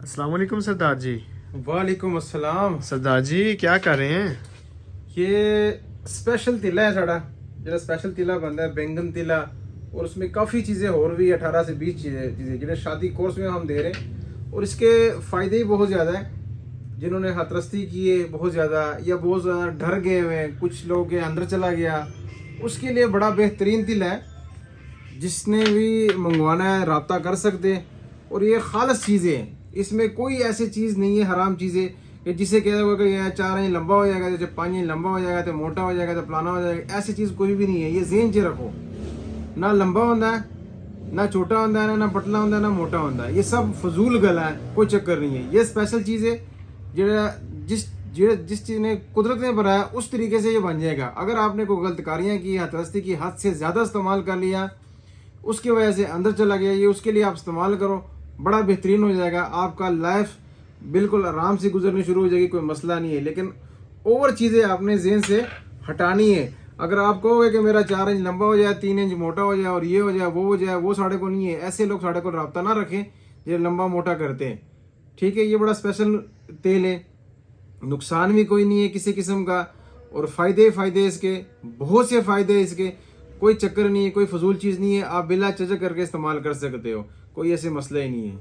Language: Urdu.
السلام علیکم سردار جی۔ وعلیکم السلام۔ سردار جی کیا کر رہے ہیں؟ یہ اسپیشل تیلا ہے ساڑا، جڑا اسپیشل تیلا بنتا ہے بینگن تیلا، اور اس میں کافی چیزیں اور بھی 18 سے 20 چیزیں جنہیں شادی کورس میں ہم دے رہے ہیں، اور اس کے فائدے ہی بہت زیادہ ہیں۔ جنہوں نے ہاتھ کی ہے بہت زیادہ، یا بہت زیادہ ڈر گئے ہوئے ہیں، کچھ لوگ کے اندر چلا گیا، اس کے لیے بڑا بہترین تیلا ہے۔ جس نے بھی منگوانا ہے رابطہ کر سکتے ہیں، اور یہ خالص چیزیں ہیں، اس میں کوئی ایسی چیز نہیں ہے حرام چیزیں کہ جسے کہہ دو کہ یہ 4 انچ لمبا ہو جائے گا، جب 5 انچ لمبا ہو جائے گا تو موٹا ہو جائے گا، تو پلانا ہو جائے گا، ایسی چیز کوئی بھی نہیں ہے۔ یہ ذہن چ رکھو، نہ لمبا ہوتا ہے، نہ چھوٹا ہوتا ہے، نہ پتلا ہوتا ہے، نہ موٹا ہوتا ہے، یہ سب فضول گلا ہے، کوئی چکر نہیں ہے۔ یہ اسپیشل چیز ہے جڑا جس چیز نے قدرت نے بنایا اس طریقے سے یہ بن جائے گا۔ اگر آپ نے کوئی غلط کاریاں کی، ہاتھ رستی کی، حد سے زیادہ استعمال کر لیا، اس کی وجہ سے اندر چلا گیا، یہ اس کے لیے آپ استعمال کرو، بڑا بہترین ہو جائے گا۔ آپ کا لائف بالکل آرام سے گزرنی شروع ہو جائے گی، کوئی مسئلہ نہیں ہے۔ لیکن اوور چیزیں آپ نے ذہن سے ہٹانی ہے۔ اگر آپ کہو گے کہ میرا 4 انچ لمبا ہو جائے، 3 انچ موٹا ہو جائے، اور یہ ہو جائے، وہ ہو جائے، وہ ساڑھے کو نہیں ہے۔ ایسے لوگ ساڑھے کو رابطہ نہ رکھیں جو لمبا موٹا کرتے ہیں، ٹھیک ہے؟ یہ بڑا اسپیشل تیل ہے، نقصان بھی کوئی نہیں ہے کسی قسم کا، اور فائدے اس کے بہت سے فائدے اس کے، کوئی چکر نہیں ہے، کوئی فضول چیز نہیں ہے۔ آپ بلا چجک کر کے استعمال کر سکتے ہو، کوئی ایسے مسئلہ ہی نہیں ہے۔